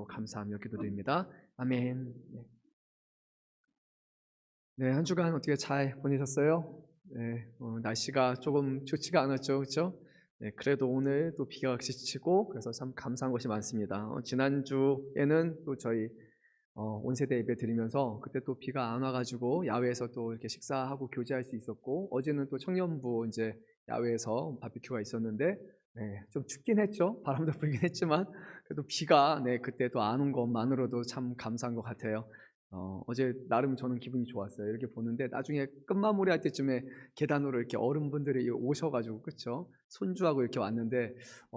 은혜로 감사하며 기도드립니다. 아멘. 네, 한 주간 어떻게 잘 보내셨어요? 네, 날씨가 조금 좋지가 않았죠, 그렇죠? 네, 그래도 오늘 또 비가 그치고 그래서 참 감사한 것이 많습니다. 지난주에는 또 저희 온세대 예배 드리면서 그때 또 비가 안 와가지고 야외에서 또 이렇게 식사하고 교제할 수 있었고, 어제는 또 청년부 이제 야외에서 바비큐가 있었는데, 네, 좀 춥긴 했죠. 바람도 불긴 했지만 그래도 비가 그때 또 안 온 것만으로도 참 감사한 것 같아요. 어제 나름 저는 기분이 좋았어요. 이렇게 보는데 나중에 끝마무리 할 때쯤에 계단으로 이렇게 어른분들이 오셔가지고, 그쵸? 손주하고 이렇게 왔는데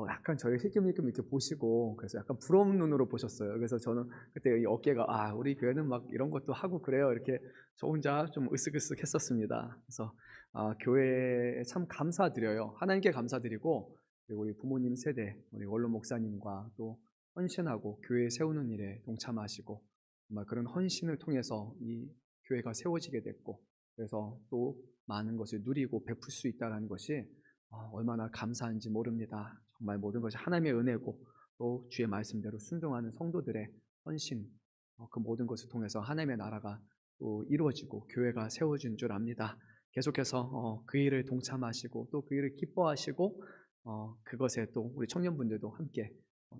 약간 저희 힐끔힐끔 이렇게 보시고 그래서 약간 부러운 눈으로 보셨어요. 그래서 저는 그때 이 어깨가 우리 교회는 막 이런 것도 하고 그래요. 이렇게 저 혼자 좀 으쓱으쓱 했었습니다. 그래서 교회에 참 감사드려요. 하나님께 감사드리고, 그리고 우리 부모님 세대, 우리 원로 목사님과 또 헌신하고 교회 세우는 일에 동참하시고, 정말 그런 헌신을 통해서 이 교회가 세워지게 됐고, 그래서 또 많은 것을 누리고 베풀 수 있다는 것이 얼마나 감사한지 모릅니다. 정말 모든 것이 하나님의 은혜고, 또 주의 말씀대로 순종하는 성도들의 헌신, 그 모든 것을 통해서 하나님의 나라가 또 이루어지고 교회가 세워진 줄 압니다. 계속해서 그 일을 동참하시고 또 그 일을 기뻐하시고, 그것에 또 우리 청년분들도 함께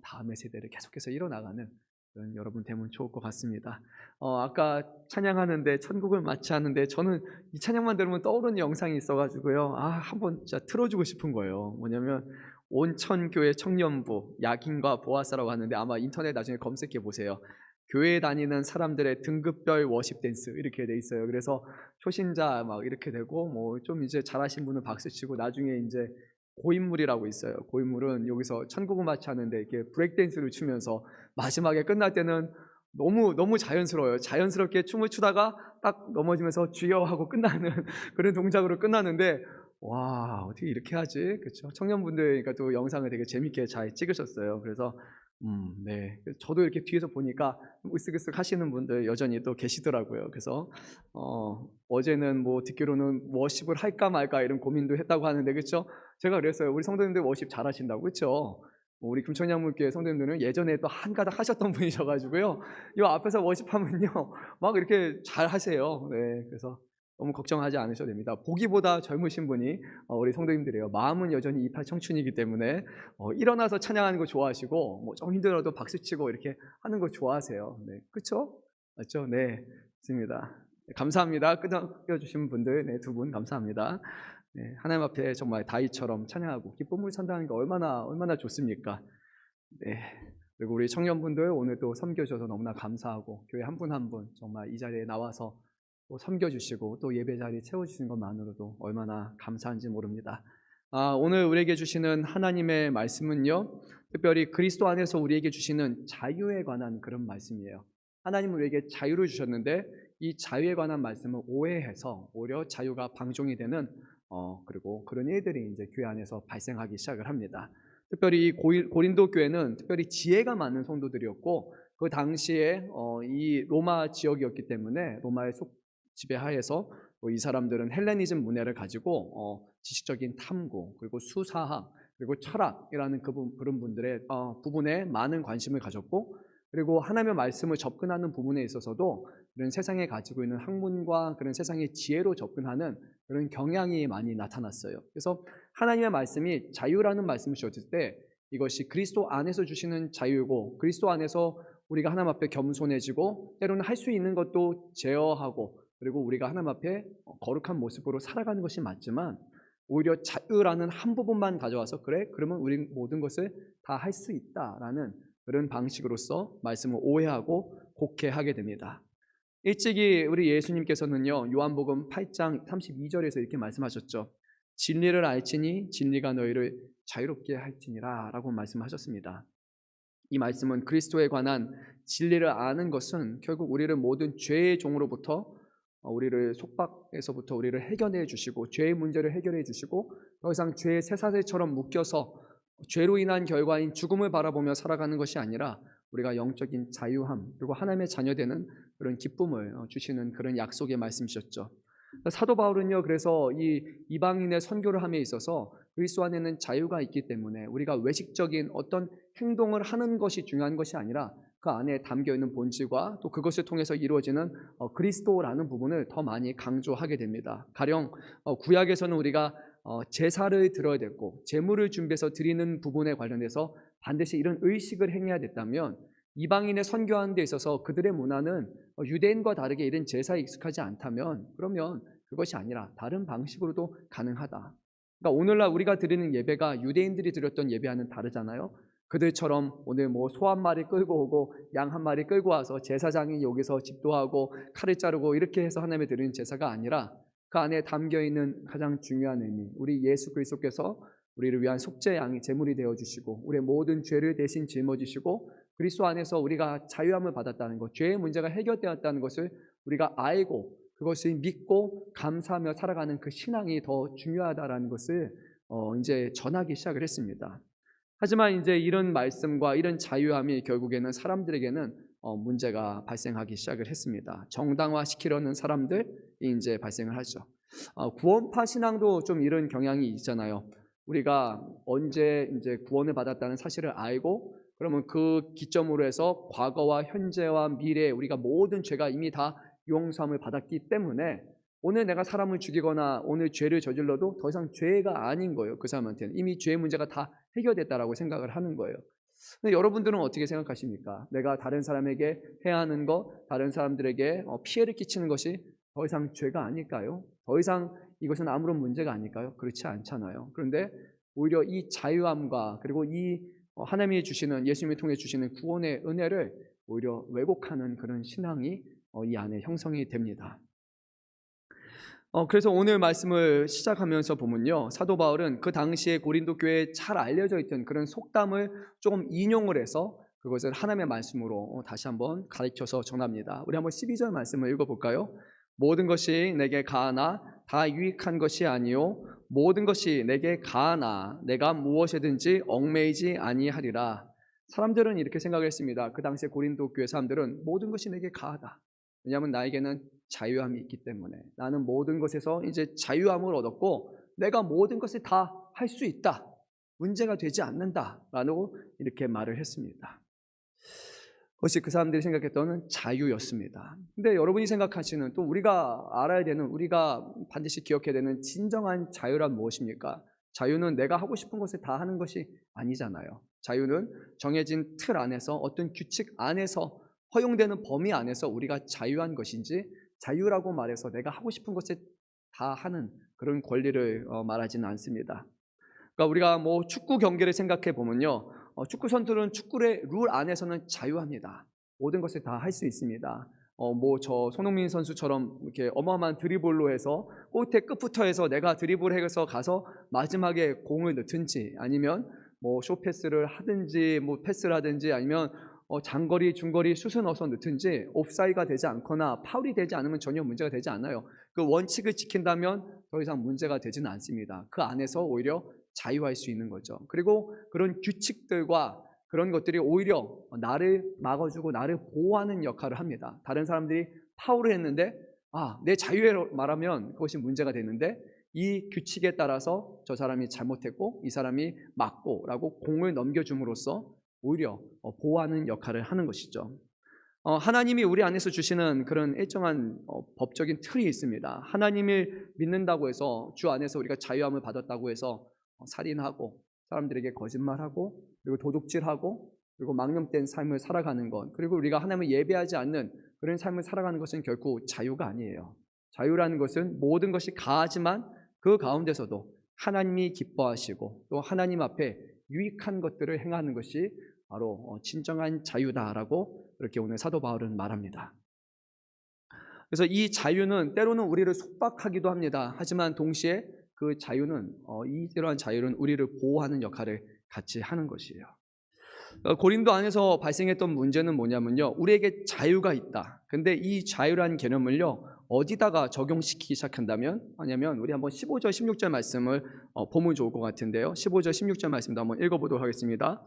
다음의 세대를 계속해서 이뤄나가는 그런 여러분 되면 좋을 것 같습니다. 아까 찬양하는데 천국을 마치하는데 저는 이 찬양만 들으면 떠오르는 영상이 있어가지고요. 한번 진짜 틀어주고 싶은 거예요. 뭐냐면 온천교회 청년부 야긴과 보아스라고 하는데, 아마 인터넷 나중에 검색해 보세요. 교회 다니는 사람들의 등급별 워십 댄스 이렇게 돼 있어요. 그래서 초신자 막 이렇게 되고, 뭐 좀 이제 잘하신 분은 박수 치고, 나중에 이제 고인물이라고 있어요. 고인물은 여기서 천국을 마치하는데 이렇게 브레이크 댄스를 추면서 마지막에 끝날 때는 너무 자연스러워요. 자연스럽게 춤을 추다가 딱 넘어지면서 주여 하고 끝나는 그런 동작으로 끝나는데, 와, 어떻게 이렇게 하지? 그렇죠? 청년분들 또 영상을 되게 재밌게 잘 찍으셨어요. 그래서 네, 저도 이렇게 뒤에서 보니까 좀 으쓱으쓱 하시는 분들 여전히 또 계시더라고요. 그래서 어제는 뭐 듣기로는 워십을 할까 말까 이런 고민도 했다고 하는데, 그렇죠? 제가 그랬어요. 우리 성도님들 워십 잘하신다고, 그렇죠? 우리 금천양물교회 성도님들은 예전에 또 한 가닥 하셨던 분이셔가지고요, 이 앞에서 워십하면요 막 이렇게 잘 하세요. 네, 그래서 너무 걱정하지 않으셔도 됩니다. 보기보다 젊으신 분이 우리 성도님들이에요. 마음은 여전히 28 청춘이기 때문에 일어나서 찬양하는 거 좋아하시고, 뭐 좀 힘들어도 박수치고 이렇게 하는 거 좋아하세요. 네, 그렇죠? 맞죠? 네, 맞습니다. 감사합니다. 끊어주신 분들, 네, 두 분 감사합니다. 네, 하나님 앞에 정말 다윗처럼 찬양하고 기쁨을 찬양하는 게 얼마나 좋습니까? 네. 그리고 우리 청년분들 오늘 또 섬겨주셔서 너무나 감사하고, 교회 한 분 한 분 정말 이 자리에 나와서 또 섬겨주시고 또 예배 자리 채워주시는 것만으로도 얼마나 감사한지 모릅니다. 오늘 우리에게 주시는 하나님의 말씀은요, 특별히 그리스도 안에서 우리에게 주시는 자유에 관한 그런 말씀이에요. 하나님은 우리에게 자유를 주셨는데, 이 자유에 관한 말씀을 오해해서 오히려 자유가 방종이 되는 그리고 그런 일들이 이제 교회 안에서 발생하기 시작을 합니다. 특별히 이 고린도 교회는 특별히 지혜가 많은 성도들이었고, 그 당시에 이 로마 지역이었기 때문에 로마의 지배하에서 이 사람들은 헬레니즘 문화를 가지고 지식적인 탐구, 그리고 수사학, 그리고 철학이라는 그런 분들의 부분에 많은 관심을 가졌고, 그리고 하나님의 말씀을 접근하는 부분에 있어서도 그런 세상에 가지고 있는 학문과 그런 세상의 지혜로 접근하는 그런 경향이 많이 나타났어요. 그래서 하나님의 말씀이 자유라는 말씀을 주셨을 때, 이것이 그리스도 안에서 주시는 자유고, 그리스도 안에서 우리가 하나님 앞에 겸손해지고 때로는 할 수 있는 것도 제어하고, 그리고 우리가 하나님 앞에 거룩한 모습으로 살아가는 것이 맞지만, 오히려 자유라는 한 부분만 가져와서 그러면 우리 모든 것을 다 할 수 있다라는 그런 방식으로서 말씀을 오해하고 곡해하게 됩니다. 일찍이 우리 예수님께서는요, 요한복음 8장 32절에서 이렇게 말씀하셨죠. 진리를 알지니 진리가 너희를 자유롭게 할지니라 라고 말씀하셨습니다. 이 말씀은 그리스도에 관한 진리를 아는 것은 결국 우리를 모든 죄의 종으로부터, 우리를 속박에서부터 우리를 해결해 주시고, 죄의 문제를 해결해 주시고, 더 이상 죄의 쇠사슬처럼 묶여서 죄로 인한 결과인 죽음을 바라보며 살아가는 것이 아니라 우리가 영적인 자유함, 그리고 하나님의 자녀되는 그런 기쁨을 주시는 그런 약속의 말씀이셨죠. 사도 바울은요, 그래서 이 이방인의 선교를 함에 있어서 그리스도 안에는 자유가 있기 때문에 우리가 외식적인 어떤 행동을 하는 것이 중요한 것이 아니라 그 안에 담겨 있는 본질과 또 그것을 통해서 이루어지는 그리스도라는 부분을 더 많이 강조하게 됩니다. 가령 구약에서는 우리가 제사를 드려야 됐고 제물을 준비해서 드리는 부분에 관련해서 반드시 이런 의식을 행해야 됐다면, 이방인의 선교하는 데 있어서 그들의 문화는 유대인과 다르게 이런 제사에 익숙하지 않다면, 그러면 그것이 아니라 다른 방식으로도 가능하다. 그러니까 오늘날 우리가 드리는 예배가 유대인들이 드렸던 예배와는 다르잖아요. 그들처럼 오늘 뭐 소 한 마리 끌고 오고 양 한 마리 끌고 와서 제사장이 여기서 집도하고 칼을 자르고 이렇게 해서 하나님께 드리는 제사가 아니라, 그 안에 담겨 있는 가장 중요한 의미, 우리 예수 그리스도께서 우리를 위한 속죄 양이 제물이 되어 주시고 우리의 모든 죄를 대신 짊어 지시고 그리스도 안에서 우리가 자유함을 받았다는 것, 죄의 문제가 해결되었다는 것을 우리가 알고 그것을 믿고 감사하며 살아가는 그 신앙이 더 중요하다라는 것을 이제 전하기 시작을 했습니다. 하지만 이제 이런 말씀과 이런 자유함이 결국에는 사람들에게는 문제가 발생하기 시작을 했습니다. 정당화시키려는 사람들이 이제 발생을 하죠. 구원파 신앙도 좀 이런 경향이 있잖아요. 우리가 언제 이제 구원을 받았다는 사실을 알고, 그러면 그 기점으로 해서 과거와 현재와 미래에 우리가 모든 죄가 이미 다 용서함을 받았기 때문에 오늘 내가 사람을 죽이거나 오늘 죄를 저질러도 더 이상 죄가 아닌 거예요. 그 사람한테는 이미 죄의 문제가 다 해결됐다라고 생각을 하는 거예요. 근데 여러분들은 어떻게 생각하십니까? 내가 다른 사람에게 해야 하는 것, 다른 사람들에게 피해를 끼치는 것이 더 이상 죄가 아닐까요? 더 이상 이것은 아무런 문제가 아닐까요? 그렇지 않잖아요. 그런데 오히려 이 자유함과 그리고 이 하나님이 주시는, 예수님을 통해 주시는 구원의 은혜를 오히려 왜곡하는 그런 신앙이 이 안에 형성이 됩니다. 그래서 오늘 말씀을 시작하면서 보면요, 사도 바울은 그 당시에 고린도 교회에 잘 알려져 있던 그런 속담을 조금 인용을 해서 그것을 하나님의 말씀으로 다시 한번 가르쳐서 전합니다. 우리 한번 12절 말씀을 읽어볼까요? 모든 것이 내게 가하나 다 유익한 것이 아니요 모든 것이 내게 가하나 내가 무엇이든지 얽매이지 아니하리라. 사람들은 이렇게 생각했습니다. 그 당시에 고린도 교회 사람들은 모든 것이 내게 가하다. 왜냐하면 나에게는 자유함이 있기 때문에, 나는 모든 것에서 이제 자유함을 얻었고 내가 모든 것을 다 할 수 있다, 문제가 되지 않는다라고 이렇게 말을 했습니다. 그것이 그 사람들이 생각했던 자유였습니다. 근데 여러분이 생각하시는, 또 우리가 알아야 되는, 우리가 반드시 기억해야 되는 진정한 자유란 무엇입니까? 자유는 내가 하고 싶은 것을 다 하는 것이 아니잖아요. 자유는 정해진 틀 안에서, 어떤 규칙 안에서, 허용되는 범위 안에서 우리가 자유한 것인지, 자유라고 말해서 내가 하고 싶은 것을 다 하는 그런 권리를 말하지는 않습니다. 그러니까 우리가 뭐 축구 경기를 생각해 보면요, 축구 선수들은 축구의 룰 안에서는 자유합니다. 모든 것을 다 할 수 있습니다. 뭐 저 손흥민 선수처럼 이렇게 어마어마한 드리블로 해서 골대 끝부터 해서 내가 드리블해서 가서 마지막에 공을 넣든지, 아니면 뭐 쇼패스를 하든지 뭐 패스를 하든지, 아니면 장거리 중거리 슛을 넣어서 넣든지, 옵사이드가 되지 않거나 파울이 되지 않으면 전혀 문제가 되지 않아요. 그 원칙을 지킨다면 더 이상 문제가 되지는 않습니다. 그 안에서 오히려 자유할 수 있는 거죠. 그리고 그런 규칙들과 그런 것들이 오히려 나를 막아주고 나를 보호하는 역할을 합니다. 다른 사람들이 파울을 했는데 내 자유에 말하면 그것이 문제가 되는데, 이 규칙에 따라서 저 사람이 잘못했고 이 사람이 맞고 라고 공을 넘겨줌으로써 오히려 보호하는 역할을 하는 것이죠. 하나님이 우리 안에서 주시는 그런 일정한 법적인 틀이 있습니다. 하나님을 믿는다고 해서, 주 안에서 우리가 자유함을 받았다고 해서 살인하고 사람들에게 거짓말하고 그리고 도둑질하고 그리고 망령된 삶을 살아가는 것, 그리고 우리가 하나님을 예배하지 않는 그런 삶을 살아가는 것은 결코 자유가 아니에요. 자유라는 것은 모든 것이 가하지만 그 가운데서도 하나님이 기뻐하시고 또 하나님 앞에 유익한 것들을 행하는 것이 바로 진정한 자유다라고 이렇게 오늘 사도 바울은 말합니다. 그래서 이 자유는 때로는 우리를 속박하기도 합니다. 하지만 동시에 그 자유는 이러한 자유는 우리를 보호하는 역할을 같이 하는 것이에요. 고린도 안에서 발생했던 문제는 뭐냐면요, 우리에게 자유가 있다. 근데 이 자유란 개념을요, 어디다가 적용시키기 시작한다면, 뭐냐면 우리 한번 15절 16절 말씀을 보면 좋을 것 같은데요. 15절 16절 말씀도 한번 읽어보도록 하겠습니다.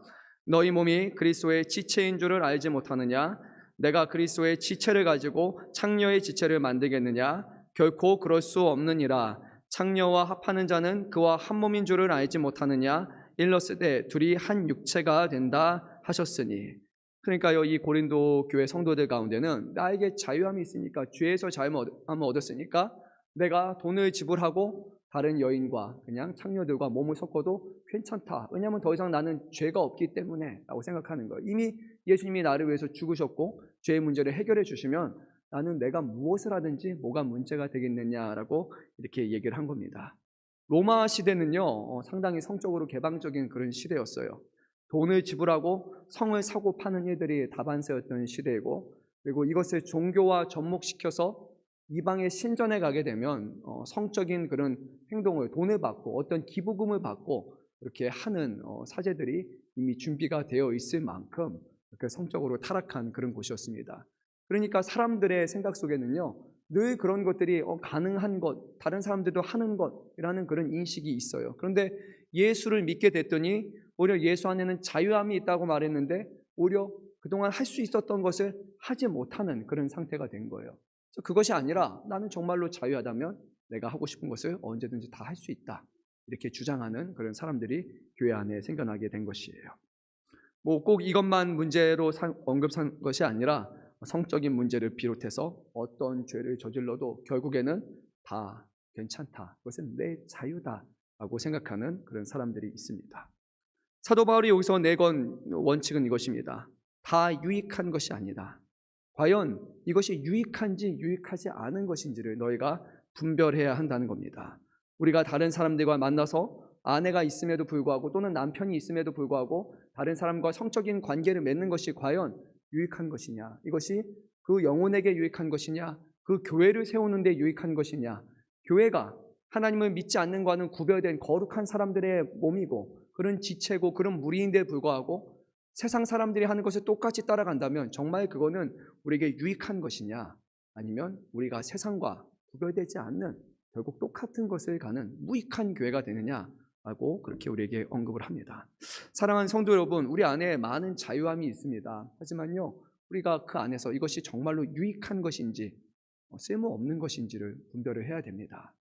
너희 몸이 그리스도의 지체인 줄을 알지 못하느냐? 내가 그리스도의 지체를 가지고 창녀의 지체를 만들겠느냐? 결코 그럴 수 없느니라. 창녀와 합하는 자는 그와 한 몸인 줄을 알지 못하느냐? 일렀을 때 둘이 한 육체가 된다 하셨으니. 그러니까요, 이 고린도 교회 성도들 가운데는 나에게 자유함이 있으니까, 죄에서 자유함을 얻었으니까 내가 돈을 지불하고 다른 여인과 그냥 창녀들과 몸을 섞어도 괜찮다. 왜냐하면 더 이상 나는 죄가 없기 때문에 라고 생각하는 거예요. 이미 예수님이 나를 위해서 죽으셨고 죄의 문제를 해결해 주시면 나는 내가 무엇을 하든지 뭐가 문제가 되겠느냐라고 이렇게 얘기를 한 겁니다. 로마 시대는요, 상당히 성적으로 개방적인 그런 시대였어요. 돈을 지불하고 성을 사고 파는 일들이 다반사였던 시대이고, 그리고 이것을 종교와 접목시켜서 이방의 신전에 가게 되면 성적인 그런 행동을, 돈을 받고 어떤 기부금을 받고 이렇게 하는 사제들이 이미 준비가 되어 있을 만큼 이렇게 성적으로 타락한 그런 곳이었습니다. 그러니까 사람들의 생각 속에는요, 늘 그런 것들이 가능한 것, 다른 사람들도 하는 것이라는 그런 인식이 있어요. 그런데 예수를 믿게 됐더니 오히려 예수 안에는 자유함이 있다고 말했는데 오히려 그동안 할 수 있었던 것을 하지 못하는 그런 상태가 된 거예요. 그것이 아니라 나는 정말로 자유하다면 내가 하고 싶은 것을 언제든지 다 할 수 있다, 이렇게 주장하는 그런 사람들이 교회 안에 생겨나게 된 것이에요. 뭐 꼭 이것만 문제로 언급한 것이 아니라 성적인 문제를 비롯해서 어떤 죄를 저질러도 결국에는 다 괜찮다, 그것은 내 자유다라고 생각하는 그런 사람들이 있습니다. 사도 바울이 여기서 내건 원칙은 이것입니다. 다 유익한 것이 아니다. 과연 이것이 유익한지 유익하지 않은 것인지를 너희가 분별해야 한다는 겁니다. 우리가 다른 사람들과 만나서 아내가 있음에도 불구하고 또는 남편이 있음에도 불구하고 다른 사람과 성적인 관계를 맺는 것이 과연 유익한 것이냐, 이것이 그 영혼에게 유익한 것이냐, 그 교회를 세우는 데 유익한 것이냐, 교회가 하나님을 믿지 않는 것과는 구별된 거룩한 사람들의 몸이고 그런 지체고 그런 무리인데 불구하고 세상 사람들이 하는 것을 똑같이 따라간다면 정말 그거는 우리에게 유익한 것이냐, 아니면 우리가 세상과 구별되지 않는 결국 똑같은 것을 가는 무익한 교회가 되느냐라고 그렇게 우리에게 언급을 합니다. 사랑하는 성도 여러분, 우리 안에 많은 자유함이 있습니다. 하지만요, 우리가 그 안에서 이것이 정말로 유익한 것인지 쓸모없는 것인지를 분별을 해야 됩니다.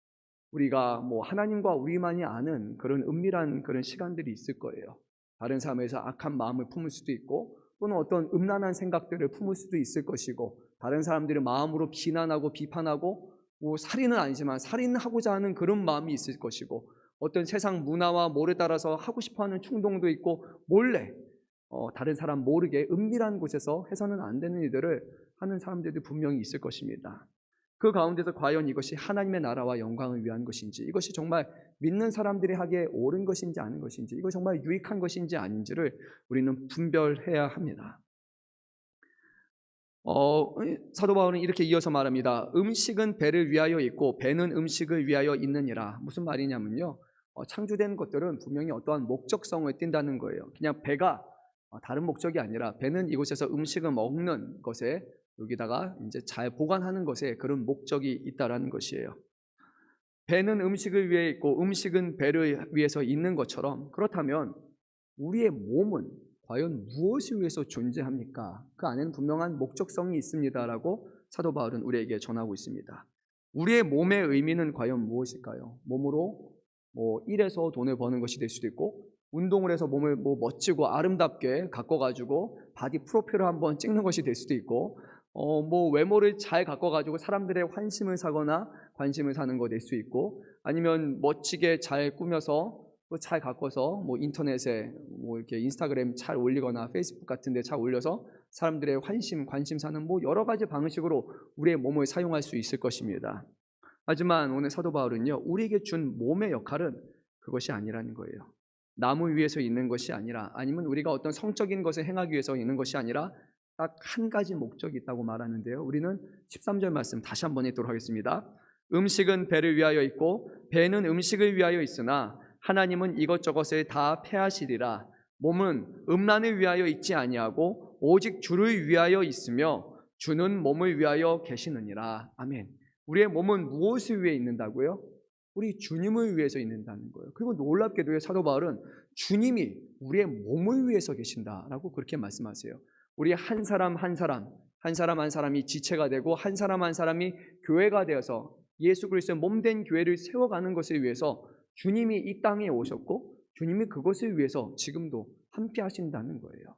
우리가 뭐 하나님과 우리만이 아는 그런 은밀한 그런 시간들이 있을 거예요. 다른 사람에서 악한 마음을 품을 수도 있고 또는 어떤 음란한 생각들을 품을 수도 있을 것이고, 다른 사람들의 마음으로 비난하고 비판하고, 뭐 살인은 아니지만 살인하고자 하는 그런 마음이 있을 것이고, 어떤 세상 문화와 뭐를 따라서 하고 싶어하는 충동도 있고, 몰래 다른 사람 모르게 은밀한 곳에서 해서는 안 되는 일들을 하는 사람들도 분명히 있을 것입니다. 그 가운데서 과연 이것이 하나님의 나라와 영광을 위한 것인지, 이것이 정말 믿는 사람들이 하기에 옳은 것인지 아닌 것인지, 이것이 정말 유익한 것인지 아닌지를 우리는 분별해야 합니다. 사도 바울은 이렇게 이어서 말합니다. 음식은 배를 위하여 있고 배는 음식을 위하여 있느니라. 무슨 말이냐면요, 창조된 것들은 분명히 어떠한 목적성을 띈다는 거예요. 그냥 배가 다른 목적이 아니라 배는 이곳에서 음식을 먹는 것에, 여기다가 이제 잘 보관하는 것에 그런 목적이 있다라는 것이에요. 배는 음식을 위해 있고 음식은 배를 위해서 있는 것처럼, 그렇다면 우리의 몸은 과연 무엇을 위해서 존재합니까? 그 안에는 분명한 목적성이 있습니다라고 사도 바울은 우리에게 전하고 있습니다. 우리의 몸의 의미는 과연 무엇일까요? 몸으로 일해서 돈을 버는 것이 될 수도 있고, 운동을 해서 몸을 멋지고 아름답게 가꿔가지고 바디 프로필을 한번 찍는 것이 될 수도 있고, 외모를 잘 가꿔가지고 사람들의 환심을 사거나 관심을 사는 거 될 수 있고, 아니면 멋지게 잘 꾸며서 잘 가꿔서 인터넷에 이렇게 인스타그램 잘 올리거나 페이스북 같은 데 잘 올려서 사람들의 관심 사는 여러 가지 방식으로 우리의 몸을 사용할 수 있을 것입니다. 하지만 오늘 사도 바울은요, 우리에게 준 몸의 역할은 그것이 아니라는 거예요. 남을 위해서 있는 것이 아니라, 아니면 우리가 어떤 성적인 것을 행하기 위해서 있는 것이 아니라 딱 한 가지 목적이 있다고 말하는데요, 우리는 13절 말씀 다시 한번 읽도록 하겠습니다. 음식은 배를 위하여 있고 배는 음식을 위하여 있으나 하나님은 이것저것을 다 패하시리라. 몸은 음란을 위하여 있지 아니하고 오직 주를 위하여 있으며 주는 몸을 위하여 계시느니라. 아멘. 우리의 몸은 무엇을 위해 있는다고요? 우리 주님을 위해서 있는다는 거예요. 그리고 놀랍게도 사도 바울은 주님이 우리의 몸을 위해서 계신다라고 그렇게 말씀하세요. 우리 한 사람 한 사람이 지체가 되고 한 사람 한 사람이 교회가 되어서 예수 그리스도의 몸된 교회를 세워가는 것을 위해서 주님이 이 땅에 오셨고, 주님이 그것을 위해서 지금도 함께 하신다는 거예요.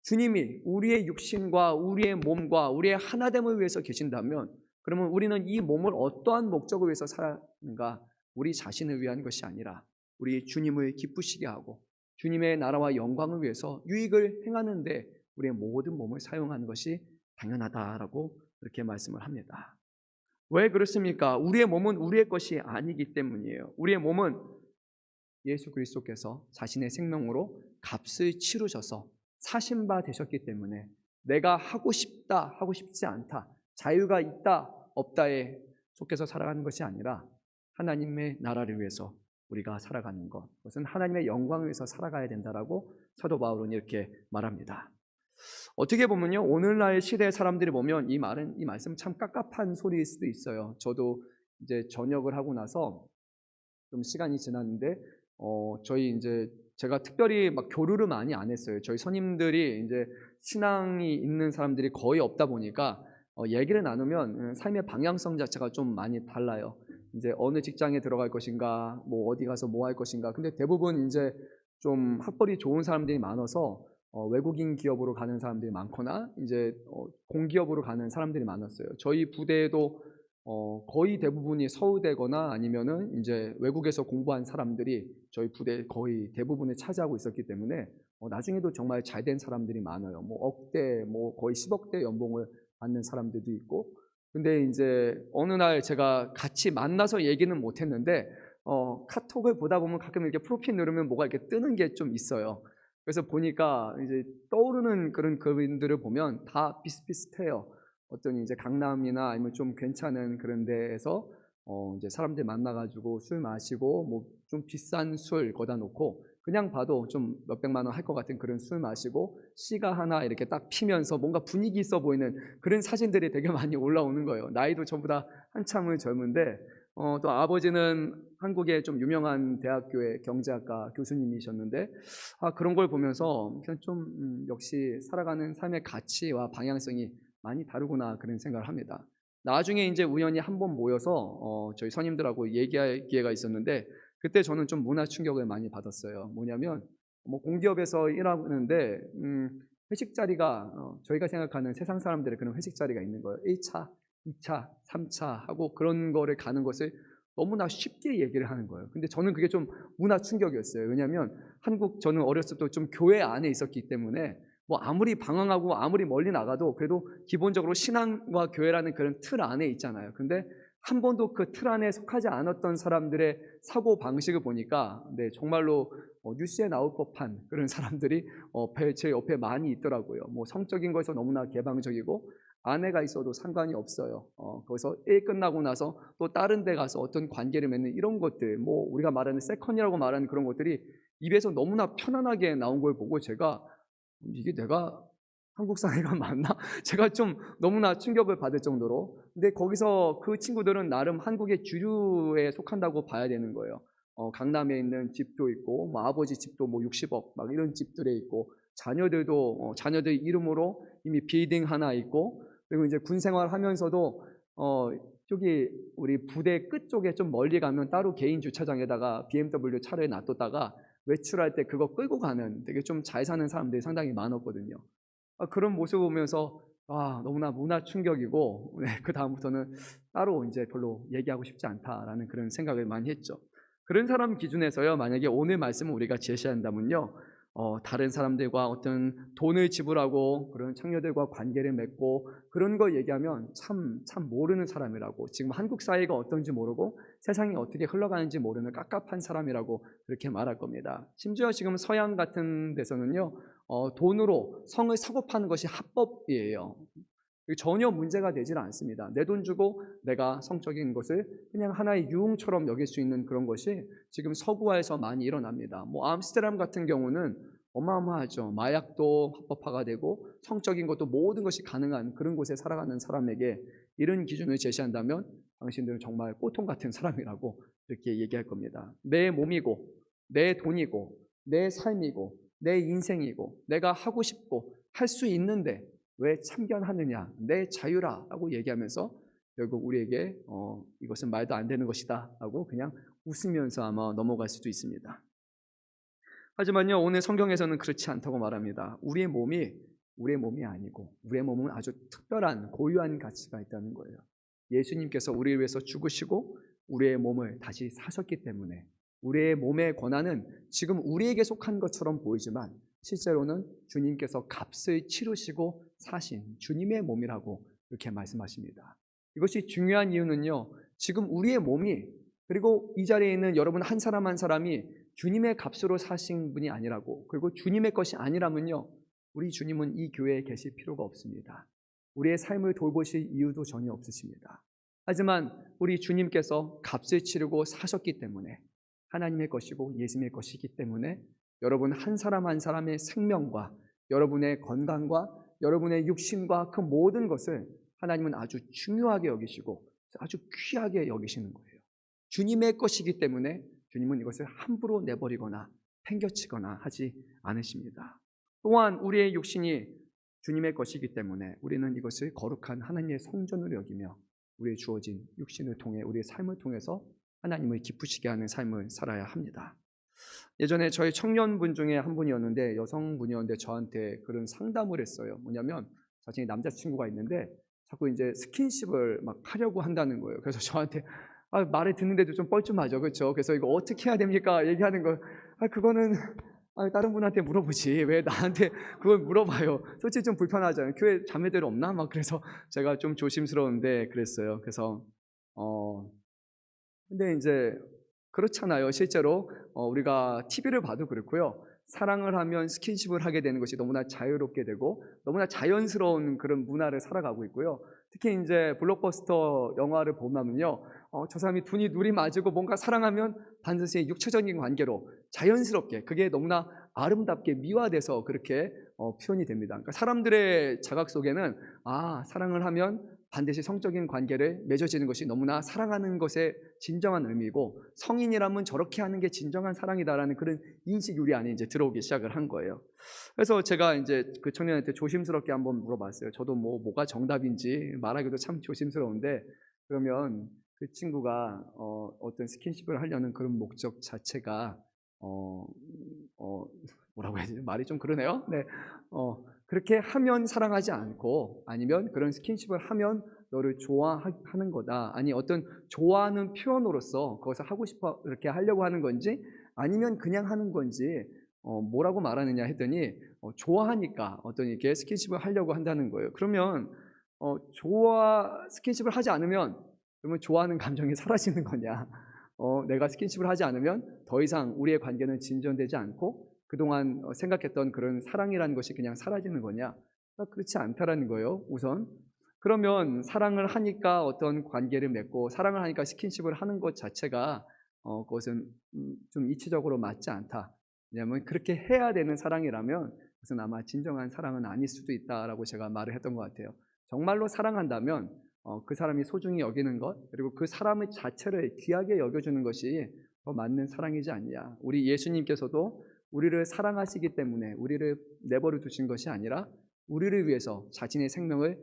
주님이 우리의 육신과 우리의 몸과 우리의 하나됨을 위해서 계신다면, 그러면 우리는 이 몸을 어떠한 목적을 위해서 살아가는가? 우리 자신을 위한 것이 아니라 우리 주님을 기쁘시게 하고 주님의 나라와 영광을 위해서 유익을 행하는데 우리의 모든 몸을 사용하는 것이 당연하다라고 그렇게 말씀을 합니다. 왜 그렇습니까? 우리의 몸은 우리의 것이 아니기 때문이에요. 우리의 몸은 예수 그리스도께서 자신의 생명으로 값을 치르셔서 사신 바 되셨기 때문에 내가 하고 싶다, 하고 싶지 않다, 자유가 있다, 없다에 속해서 살아가는 것이 아니라 하나님의 나라를 위해서 우리가 살아가는 것, 그것은 하나님의 영광을 위해서 살아가야 된다라고 사도 바울은 이렇게 말합니다. 어떻게 보면요, 오늘날 시대 사람들이 보면 이 말씀 참 깝깝한 소리일 수도 있어요. 저도 이제 전역을 하고 나서 좀 시간이 지났는데, 저희 이제 제가 특별히 막 교류를 많이 안 했어요. 저희 선임들이 이제 신앙이 있는 사람들이 거의 없다 보니까 얘기를 나누면 삶의 방향성 자체가 좀 많이 달라요. 이제 어느 직장에 들어갈 것인가, 뭐 어디 가서 뭐 할 것인가. 근데 대부분 이제 좀 학벌이 좋은 사람들이 많아서 외국인 기업으로 가는 사람들이 많거나 이제 공기업으로 가는 사람들이 많았어요. 저희 부대에도 거의 대부분이 서울대거나 아니면은 이제 외국에서 공부한 사람들이 저희 부대 거의 대부분을 차지하고 있었기 때문에 나중에도 정말 잘된 사람들이 많아요. 뭐 억대, 뭐 거의 10억대 연봉을 받는 사람들도 있고. 근데 이제 어느 날 제가 같이 만나서 얘기는 못 했는데 카톡을 보다 보면 가끔 이렇게 프로필 누르면 뭐가 이렇게 뜨는 게 좀 있어요. 그래서 보니까 이제 떠오르는 그런 그분들을 보면 다 비슷비슷해요. 어떤 이제 강남이나 아니면 좀 괜찮은 그런 데에서 이제 사람들 만나가지고 술 마시고 뭐 좀 비싼 술 거다 놓고 그냥 봐도 좀 몇백만 원 할 것 같은 그런 술 마시고 시가 하나 이렇게 딱 피면서 뭔가 분위기 있어 보이는 그런 사진들이 되게 많이 올라오는 거예요. 나이도 전부 다 한참을 젊은데 또 아버지는 한국의 좀 유명한 대학교의 경제학과 교수님이셨는데 그런 걸 보면서 그냥 좀 역시 살아가는 삶의 가치와 방향성이 많이 다르구나 그런 생각을 합니다. 나중에 이제 우연히 한번 모여서 저희 선임들하고 얘기할 기회가 있었는데 그때 저는 좀 문화 충격을 많이 받았어요. 뭐냐면 뭐 공기업에서 일하는데 회식 자리가 저희가 생각하는 세상 사람들의 그런 회식 자리가 있는 거예요. 1차, 2차, 3차 하고 그런 거를 가는 것을 너무나 쉽게 얘기를 하는 거예요. 근데 저는 그게 좀 문화 충격이었어요. 왜냐하면 저는 어렸을 때 좀 교회 안에 있었기 때문에 뭐 아무리 방황하고 아무리 멀리 나가도 그래도 기본적으로 신앙과 교회라는 그런 틀 안에 있잖아요. 근데 한 번도 그 틀 안에 속하지 않았던 사람들의 사고 방식을 보니까 정말로 뉴스에 나올 법한 그런 사람들이 제 옆에 많이 있더라고요. 뭐 성적인 거에서 너무나 개방적이고 아내가 있어도 상관이 없어요. 거기서 일 끝나고 나서 또 다른 데 가서 어떤 관계를 맺는 이런 것들, 뭐 우리가 말하는 세컨이라고 말하는 그런 것들이 입에서 너무나 편안하게 나온 걸 보고 제가 이게 내가 한국 사회가 맞나? 제가 좀 너무나 충격을 받을 정도로. 근데 거기서 그 친구들은 나름 한국의 주류에 속한다고 봐야 되는 거예요. 강남에 있는 집도 있고, 뭐 아버지 집도 뭐 60억 막 이런 집들에 있고, 자녀들도 자녀들 이름으로 이미 빌딩 하나 있고, 그리고 이제 군 생활하면서도 저기 우리 부대 끝 쪽에 좀 멀리 가면 따로 개인 주차장에다가 BMW 차를 놔뒀다가 외출할 때 그거 끌고 가는 되게 좀 잘 사는 사람들이 상당히 많았거든요. 그런 모습을 보면서 너무나 문화 충격이고 그 다음부터는 따로 이제 별로 얘기하고 싶지 않다라는 그런 생각을 많이 했죠. 그런 사람 기준에서요, 만약에 오늘 말씀을 우리가 제시한다면요, 다른 사람들과 어떤 돈을 지불하고 그런 청년들과 관계를 맺고 그런 거 얘기하면 참 모르는 사람이라고, 지금 한국 사회가 어떤지 모르고 세상이 어떻게 흘러가는지 모르는 깝깝한 사람이라고 그렇게 말할 겁니다. 심지어 지금 서양 같은 데서는요, 돈으로 성을 사고 파는 것이 합법이에요. 전혀 문제가 되질 않습니다. 내 돈 주고 내가 성적인 것을 그냥 하나의 유흥처럼 여길 수 있는 그런 것이 지금 서구화에서 많이 일어납니다. 뭐 암스테르담 같은 경우는 어마어마하죠. 마약도 합법화가 되고 성적인 것도 모든 것이 가능한 그런 곳에 살아가는 사람에게 이런 기준을 제시한다면 당신들은 정말 꼬통 같은 사람이라고 이렇게 얘기할 겁니다. 내 몸이고 내 돈이고 내 삶이고 내 인생이고 내가 하고 싶고 할 수 있는데 왜 참견하느냐, 내 자유라 라고 얘기하면서 결국 우리에게 이것은 말도 안 되는 것이다 라고 그냥 웃으면서 아마 넘어갈 수도 있습니다. 하지만요, 오늘 성경에서는 그렇지 않다고 말합니다. 우리의 몸이 우리의 몸이 아니고 우리의 몸은 아주 특별한 고유한 가치가 있다는 거예요. 예수님께서 우리를 위해서 죽으시고 우리의 몸을 다시 사셨기 때문에 우리의 몸의 권한은 지금 우리에게 속한 것처럼 보이지만 실제로는 주님께서 값을 치르시고 사신 주님의 몸이라고 이렇게 말씀하십니다. 이것이 중요한 이유는요, 지금 우리의 몸이, 그리고 이 자리에 있는 여러분 한 사람 한 사람이 주님의 값으로 사신 분이 아니라고, 그리고 주님의 것이 아니라면요, 우리 주님은 이 교회에 계실 필요가 없습니다. 우리의 삶을 돌보실 이유도 전혀 없으십니다. 하지만 우리 주님께서 값을 치르고 사셨기 때문에, 하나님의 것이고 예수님의 것이기 때문에 여러분 한 사람 한 사람의 생명과 여러분의 건강과 여러분의 육신과 그 모든 것을 하나님은 아주 중요하게 여기시고 아주 귀하게 여기시는 거예요. 주님의 것이기 때문에 주님은 이것을 함부로 내버리거나 팽겨치거나 하지 않으십니다. 또한 우리의 육신이 주님의 것이기 때문에 우리는 이것을 거룩한 하나님의 성전으로 여기며 우리의 주어진 육신을 통해 우리의 삶을 통해서 하나님을 기쁘시게 하는 삶을 살아야 합니다. 예전에 저희 청년분 중에 한 분이었는데, 여성분이었는데 저한테 그런 상담을 했어요. 뭐냐면 자신이 남자친구가 있는데 자꾸 이제 스킨십을 막 하려고 한다는 거예요. 그래서 저한테 말을 듣는데도 좀 뻘쭘하죠, 그렇죠? 그래서 이거 어떻게 해야 됩니까? 얘기하는 거, 그거는 다른 분한테 물어보지 왜 나한테 그걸 물어봐요? 솔직히 좀 불편하잖아요. 교회 자매들 없나? 막 그래서 제가 좀 조심스러운데 그랬어요. 그래서 근데 이제 그렇잖아요. 실제로 우리가 TV를 봐도 그렇고요. 사랑을 하면 스킨십을 하게 되는 것이 너무나 자유롭게 되고 너무나 자연스러운 그런 문화를 살아가고 있고요. 특히 이제 블록버스터 영화를 보면요, 저 사람이 둘이 맞고 뭔가 사랑하면 반드시 육체적인 관계로 자연스럽게, 그게 너무나 아름답게 미화돼서 그렇게 표현이 됩니다. 그러니까 사람들의 자각 속에는 사랑을 하면 반드시 성적인 관계를 맺어지는 것이 너무나 사랑하는 것의 진정한 의미고, 성인이라면 저렇게 하는 게 진정한 사랑이다라는 그런 인식이 우리 안에 이제 들어오기 시작을 한 거예요. 그래서 제가 이제 그 청년한테 조심스럽게 한번 물어봤어요. 저도 뭐가 정답인지 말하기도 참 조심스러운데, 그러면 그 친구가 어떤 스킨십을 하려는 그런 목적 자체가 뭐라고 해야 되지? 말이 좀 그러네요. 네, 그렇게 하면 사랑하지 않고, 아니면 그런 스킨십을 하면 너를 좋아하는 거다, 아니 어떤 좋아하는 표현으로서 그것을 하고 싶어 이렇게 하려고 하는 건지, 아니면 그냥 하는 건지 뭐라고 말하느냐 했더니 좋아하니까 어떤 이렇게 스킨십을 하려고 한다는 거예요. 그러면 스킨십을 하지 않으면 그러면 좋아하는 감정이 사라지는 거냐? 내가 스킨십을 하지 않으면 더 이상 우리의 관계는 진전되지 않고 그동안 생각했던 그런 사랑이라는 것이 그냥 사라지는 거냐? 그렇지 않다라는 거예요. 우선 그러면 사랑을 하니까 어떤 관계를 맺고 사랑을 하니까 스킨십을 하는 것 자체가 그것은 좀 이치적으로 맞지 않다. 왜냐하면 그렇게 해야 되는 사랑이라면 그것은 아마 진정한 사랑은 아닐 수도 있다라고 제가 말을 했던 것 같아요. 정말로 사랑한다면 그 사람이 소중히 여기는 것, 그리고 그 사람의 자체를 귀하게 여겨주는 것이 더 맞는 사랑이지 않냐. 우리 예수님께서도 우리를 사랑하시기 때문에 우리를 내버려 두신 것이 아니라 우리를 위해서 자신의 생명을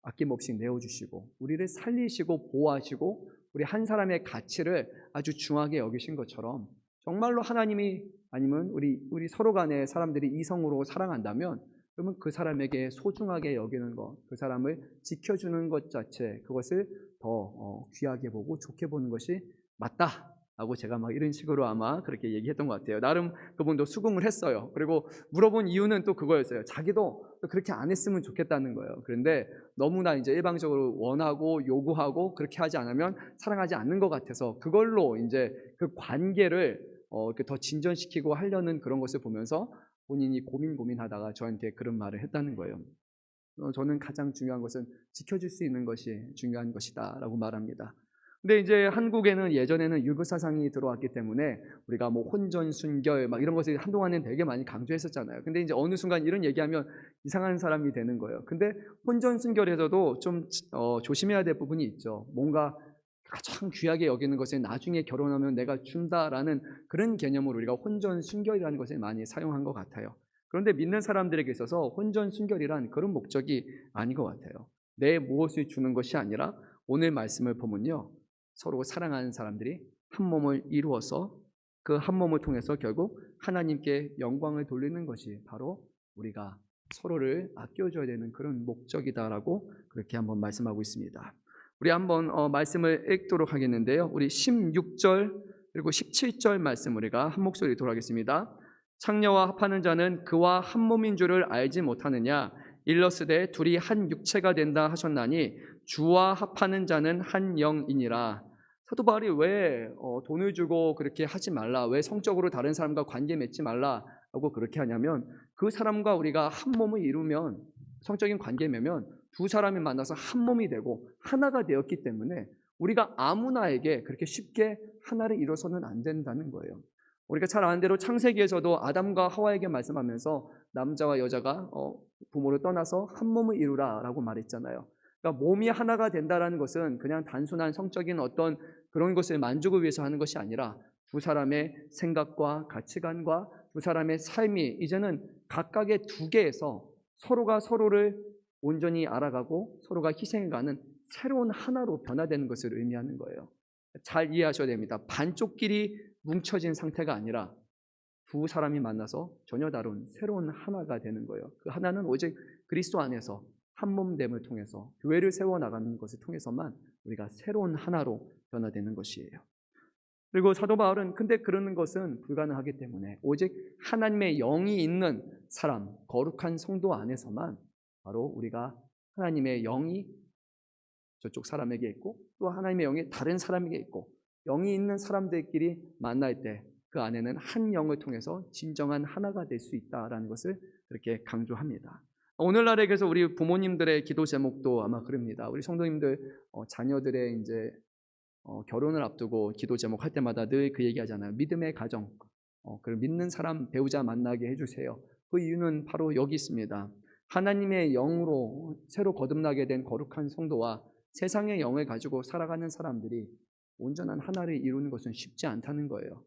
아낌없이 내어주시고 우리를 살리시고 보호하시고 우리 한 사람의 가치를 아주 중하게 여기신 것처럼, 정말로 하나님이, 아니면 우리 서로 간에 사람들이 이성으로 사랑한다면 그러면 그 사람에게 소중하게 여기는 것, 그 사람을 지켜주는 것 자체, 그것을 더 귀하게 보고 좋게 보는 것이 맞다 라고 제가 막 이런 식으로 아마 그렇게 얘기했던 것 같아요. 나름 그분도 수긍을 했어요. 그리고 물어본 이유는 또 그거였어요. 자기도 그렇게 안 했으면 좋겠다는 거예요. 그런데 너무나 이제 일방적으로 원하고 요구하고 그렇게 하지 않으면 사랑하지 않는 것 같아서 그걸로 이제 그 관계를 이렇게 더 진전시키고 하려는 그런 것을 보면서 본인이 고민하다가 저한테 그런 말을 했다는 거예요. 저는 가장 중요한 것은 지켜줄 수 있는 것이 중요한 것이다 라고 말합니다. 근데 이제 한국에는 예전에는 율법 사상이 들어왔기 때문에 우리가 뭐 혼전, 순결 막 이런 것을 한동안은 되게 많이 강조했었잖아요. 근데 이제 어느 순간 이런 얘기하면 이상한 사람이 되는 거예요. 근데 혼전, 순결에서도 좀 조심해야 될 부분이 있죠. 뭔가 가장 귀하게 여기는 것을 나중에 결혼하면 내가 준다라는 그런 개념으로 우리가 혼전, 순결이라는 것을 많이 사용한 것 같아요. 그런데 믿는 사람들에게 있어서 혼전, 순결이란 그런 목적이 아닌 것 같아요. 내 무엇을 주는 것이 아니라 오늘 말씀을 보면요, 서로 사랑하는 사람들이 한 몸을 이루어서 그 한 몸을 통해서 결국 하나님께 영광을 돌리는 것이 바로 우리가 서로를 아껴줘야 되는 그런 목적이다라고 그렇게 한번 말씀하고 있습니다. 우리 한번 말씀을 읽도록 하겠는데요. 우리 16절 그리고 17절 말씀 우리가 한 목소리 돌아가겠습니다. 창녀와 합하는 자는 그와 한 몸인 줄을 알지 못하느냐? 일러스되 둘이 한 육체가 된다 하셨나니 주와 합하는 자는 한 영이니라. 사도 바울이 왜 돈을 주고 그렇게 하지 말라, 왜 성적으로 다른 사람과 관계 맺지 말라라고 그렇게 하냐면, 그 사람과 우리가 한 몸을 이루면, 성적인 관계 맺으면 두 사람이 만나서 한 몸이 되고 하나가 되었기 때문에 우리가 아무나에게 그렇게 쉽게 하나를 이뤄서는 안 된다는 거예요. 우리가 잘 아는 대로 창세기에서도 아담과 하와에게 말씀하면서 남자와 여자가 부모를 떠나서 한 몸을 이루라라고 말했잖아요. 그러니까 몸이 하나가 된다는 것은 그냥 단순한 성적인 어떤 그런 것을 만족을 위해서 하는 것이 아니라 두 사람의 생각과 가치관과 두 사람의 삶이 이제는 각각의 두 개에서 서로가 서로를 온전히 알아가고 서로가 희생해가는 새로운 하나로 변화되는 것을 의미하는 거예요. 잘 이해하셔야 됩니다. 반쪽끼리 뭉쳐진 상태가 아니라 두 사람이 만나서 전혀 다른 새로운 하나가 되는 거예요. 그 하나는 오직 그리스도 안에서 한 몸됨을 통해서 교회를 세워나가는 것을 통해서만 우리가 새로운 하나로 변화되는 것이에요. 그리고 사도 바울은 근데 그러는 것은 불가능하기 때문에 오직 하나님의 영이 있는 사람, 거룩한 성도 안에서만 바로 우리가 하나님의 영이 저쪽 사람에게 있고 또 하나님의 영이 다른 사람에게 있고, 영이 있는 사람들끼리 만날 때 그 안에는 한 영을 통해서 진정한 하나가 될 수 있다라는 것을 그렇게 강조합니다. 오늘날에 그래서 우리 부모님들의 기도 제목도 아마 그럽니다. 우리 성도님들 자녀들의 이제 결혼을 앞두고 기도 제목 할 때마다 늘 그 얘기하잖아요. 믿음의 가정, 그리고 믿는 사람 배우자 만나게 해주세요. 그 이유는 바로 여기 있습니다. 하나님의 영으로 새로 거듭나게 된 거룩한 성도와 세상의 영을 가지고 살아가는 사람들이 온전한 하나를 이루는 것은 쉽지 않다는 거예요.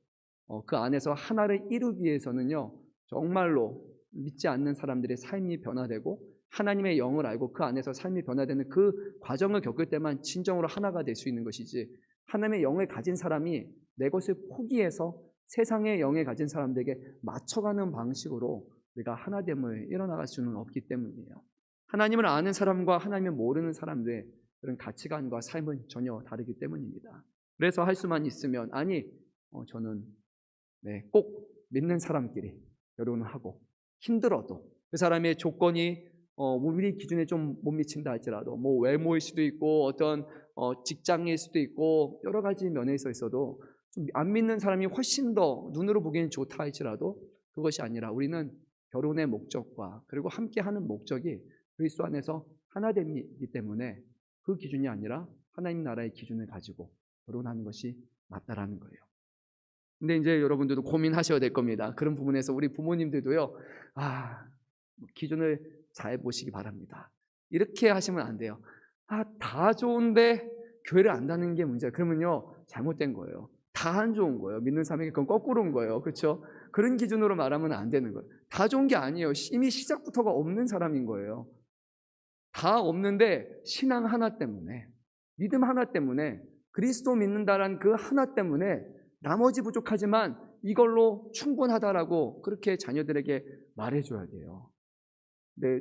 그 안에서 하나를 이루기 위해서는요, 정말로 믿지 않는 사람들의 삶이 변화되고 하나님의 영을 알고 그 안에서 삶이 변화되는 그 과정을 겪을 때만 진정으로 하나가 될 수 있는 것이지, 하나님의 영을 가진 사람이 내 것을 포기해서 세상의 영을 가진 사람들에게 맞춰가는 방식으로 우리가 하나됨을 이뤄나갈 수는 없기 때문이에요. 하나님을 아는 사람과 하나님을 모르는 사람들의 그런 가치관과 삶은 전혀 다르기 때문입니다. 그래서 할 수만 있으면 저는 꼭 믿는 사람끼리 결혼을 하고, 힘들어도 그 사람의 조건이 우리 기준에 좀 못 미친다 할지라도 뭐 외모일 수도 있고 어떤 직장일 수도 있고 여러 가지 면에서 있어도 좀 안 믿는 사람이 훨씬 더 눈으로 보기에는 좋다 할지라도 그것이 아니라 우리는 결혼의 목적과 그리고 함께하는 목적이 그리스도 안에서 하나됨이기 때문에 그 기준이 아니라 하나님 나라의 기준을 가지고 결혼하는 것이 맞다라는 거예요. 근데 이제 여러분들도 고민하셔야 될 겁니다. 그런 부분에서 우리 부모님들도요, 기준을 잘 보시기 바랍니다. 이렇게 하시면 안 돼요. 다 좋은데 교회를 안 다니는 게 문제야. 그러면요, 잘못된 거예요. 다 안 좋은 거예요. 믿는 사람에게 그건 거꾸로인 거예요. 그렇죠? 그런 기준으로 말하면 안 되는 거예요. 다 좋은 게 아니에요. 이미 시작부터가 없는 사람인 거예요. 다 없는데 신앙 하나 때문에, 믿음 하나 때문에, 그리스도 믿는다라는 그 하나 때문에 나머지 부족하지만 이걸로 충분하다라고 그렇게 자녀들에게 말해줘야 돼요. 네,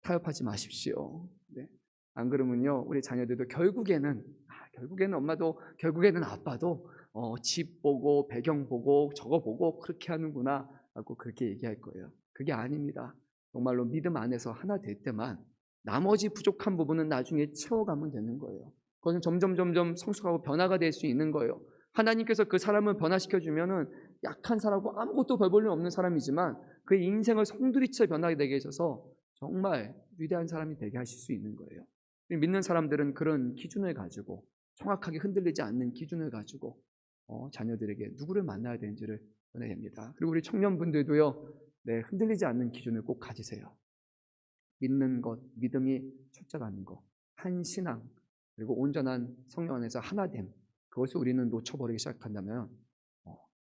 타협하지 마십시오. 네. 안 그러면요, 우리 자녀들도 결국에는 엄마도, 결국에는 아빠도 집 보고 배경 보고 저거 보고 그렇게 하는구나 라고 그렇게 얘기할 거예요. 그게 아닙니다. 정말로 믿음 안에서 하나 될 때만 나머지 부족한 부분은 나중에 채워가면 되는 거예요. 그것은 점점 성숙하고 변화가 될 수 있는 거예요. 하나님께서 그 사람을 변화시켜주면은 약한 사람하고 아무것도 별 볼 일 없는 사람이지만 그의 인생을 송두리째 변하게 되게 해줘서 정말 위대한 사람이 되게 하실 수 있는 거예요. 믿는 사람들은 그런 기준을 가지고, 정확하게 흔들리지 않는 기준을 가지고 자녀들에게 누구를 만나야 되는지를 전해야 됩니다. 그리고 우리 청년분들도요, 흔들리지 않는 기준을 꼭 가지세요. 믿는 것, 믿음이 첫째라는 것, 한 신앙, 그리고 온전한 성령 안에서 하나됨, 그것을 우리는 놓쳐버리기 시작한다면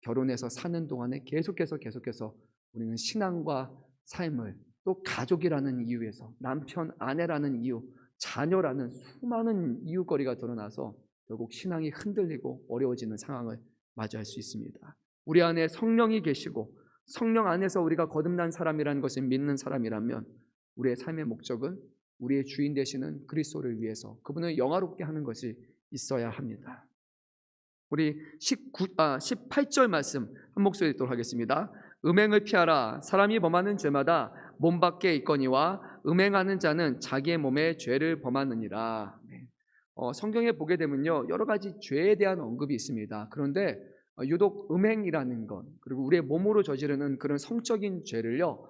결혼해서 사는 동안에 계속해서 우리는 신앙과 삶을 또 가족이라는 이유에서, 남편, 아내라는 이유, 자녀라는 수많은 이유거리가 드러나서 결국 신앙이 흔들리고 어려워지는 상황을 맞이할 수 있습니다. 우리 안에 성령이 계시고 성령 안에서 우리가 거듭난 사람이라는 것을 믿는 사람이라면 우리의 삶의 목적은 우리의 주인 되시는 그리스도를 위해서 그분을 영화롭게 하는 것이 있어야 합니다. 우리 18절 말씀 한 목소리 읽도록 하겠습니다. 음행을 피하라. 사람이 범하는 죄마다 몸 밖에 있거니와 음행하는 자는 자기의 몸에 죄를 범하느니라. 성경에 보게 되면요, 여러 가지 죄에 대한 언급이 있습니다. 그런데 유독 음행이라는 것, 그리고 우리의 몸으로 저지르는 그런 성적인 죄를요,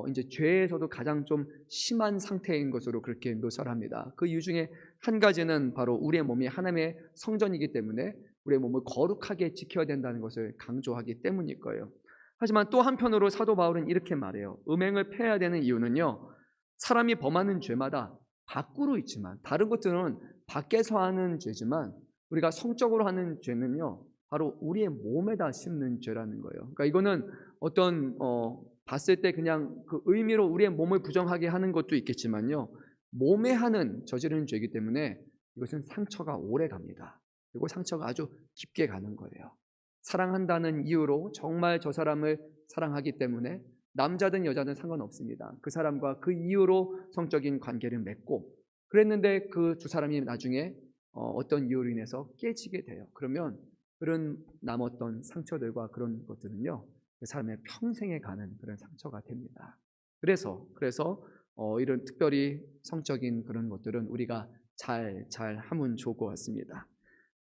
이제 죄에서도 가장 좀 심한 상태인 것으로 그렇게 묘사를 합니다. 그 이유 중에 한 가지는 바로 우리의 몸이 하나님의 성전이기 때문에 우리의 몸을 거룩하게 지켜야 된다는 것을 강조하기 때문일 거예요. 하지만 또 한편으로 사도 바울은 이렇게 말해요. 음행을 피해야 되는 이유는요, 사람이 범하는 죄마다 밖으로 있지만, 다른 것들은 밖에서 하는 죄지만 우리가 성적으로 하는 죄는요, 바로 우리의 몸에다 씹는 죄라는 거예요. 그러니까 이거는 어떤 봤을 때 그냥 그 의미로 우리의 몸을 부정하게 하는 것도 있겠지만요, 몸에 하는 저지르는 죄이기 때문에 이것은 상처가 오래 갑니다. 그리고 상처가 아주 깊게 가는 거예요. 사랑한다는 이유로 정말 저 사람을 사랑하기 때문에 남자든 여자든 상관없습니다. 그 사람과 그 이유로 성적인 관계를 맺고 그랬는데 그 두 사람이 나중에 어떤 이유로 인해서 깨지게 돼요. 그러면 그런 남았던 상처들과 그런 것들은요, 그 사람의 평생에 가는 그런 상처가 됩니다. 그래서 이런 특별히 성적인 그런 것들은 우리가 잘 하면 좋을 것 같습니다.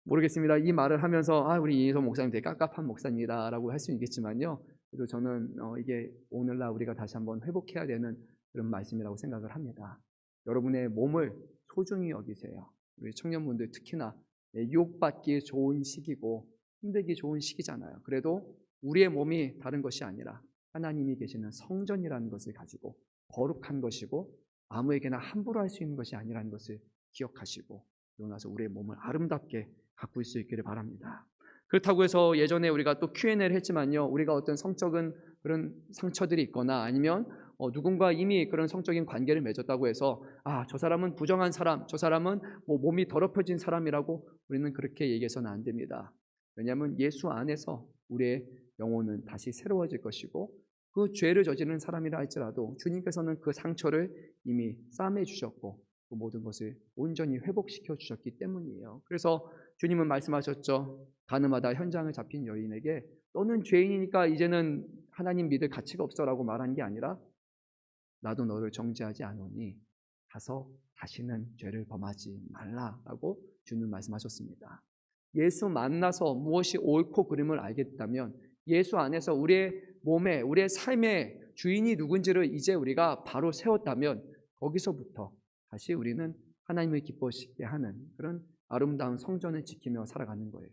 모르겠습니다. 이 말을 하면서 우리 이인성 목사님 되게 깝깝한 목사님이다라고 할 수는 있겠지만요, 그래도 저는 이게 오늘날 우리가 다시 한번 회복해야 되는 그런 말씀이라고 생각을 합니다. 여러분의 몸을 소중히 여기세요. 우리 청년분들 특히나 유혹받기 좋은 시기고 힘들기 좋은 시기잖아요. 그래도 우리의 몸이 다른 것이 아니라 하나님이 계시는 성전이라는 것을 가지고 거룩한 것이고 아무에게나 함부로 할 수 있는 것이 아니라는 것을 기억하시고, 그러고 나서 우리의 몸을 아름답게 가꿀 수 있기를 바랍니다. 그렇다고 해서 예전에 우리가 또 Q&A를 했지만요, 우리가 어떤 성적인 그런 상처들이 있거나 아니면 누군가 이미 그런 성적인 관계를 맺었다고 해서 저 사람은 부정한 사람, 저 사람은 몸이 더럽혀진 사람이라고 우리는 그렇게 얘기해서는 안 됩니다. 왜냐하면 예수 안에서 우리의 영혼은 다시 새로워질 것이고, 그 죄를 저지르는 사람이라 할지라도 주님께서는 그 상처를 이미 싸매 주셨고 그 모든 것을 온전히 회복시켜 주셨기 때문이에요. 그래서 주님은 말씀하셨죠. 가늠하다 현장을 잡힌 여인에게 너는 죄인이니까 이제는 하나님 믿을 가치가 없어라고 말한 게 아니라 나도 너를 정죄하지 않으니 가서 다시는 죄를 범하지 말라라고 주님 말씀하셨습니다. 예수 만나서 무엇이 옳고 그름을 알게 됐다면, 예수 안에서 우리의 몸에 우리의 삶의 주인이 누군지를 이제 우리가 바로 세웠다면 거기서부터 다시 우리는 하나님을 기뻐하시게 하는 그런 아름다운 성전을 지키며 살아가는 거예요.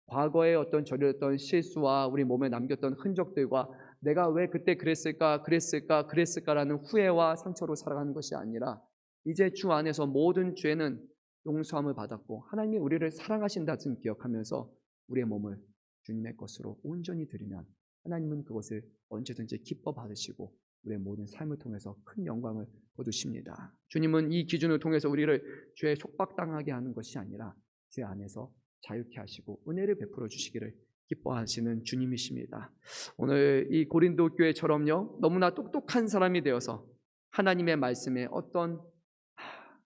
과거에 어떤 저렸던 실수와 우리 몸에 남겼던 흔적들과 내가 왜 그때 그랬을까라는 후회와 상처로 살아가는 것이 아니라 이제 주 안에서 모든 죄는 용서함을 받았고 하나님이 우리를 사랑하신다는 기억하면서 우리의 몸을 주님의 것으로 온전히 드리면 하나님은 그것을 언제든지 기뻐 받으시고 우리의 모든 삶을 통해서 큰 영광을 거두십니다. 주님은 이 기준을 통해서 우리를 죄에 속박당하게 하는 것이 아니라 죄 안에서 자유케 하시고 은혜를 베풀어 주시기를 기뻐하시는 주님이십니다. 오늘 이 고린도 교회처럼요, 너무나 똑똑한 사람이 되어서 하나님의 말씀에 어떤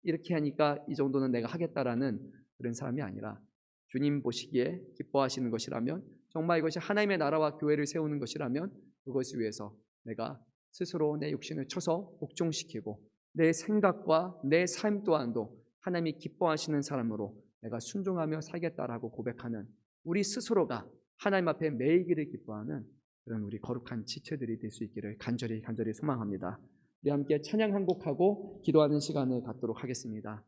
이렇게 하니까 이 정도는 내가 하겠다라는 그런 사람이 아니라 주님 보시기에 기뻐하시는 것이라면, 정말 이것이 하나님의 나라와 교회를 세우는 것이라면 그것을 위해서 내가 스스로 내 육신을 쳐서 복종시키고 내 생각과 내 삶 또한도 하나님이 기뻐하시는 사람으로 내가 순종하며 살겠다라고 고백하는 우리 스스로가 하나님 앞에 매이기를 기뻐하는 그런 우리 거룩한 지체들이 될 수 있기를 간절히 소망합니다. 우리 함께 찬양 한 곡하고 기도하는 시간을 갖도록 하겠습니다.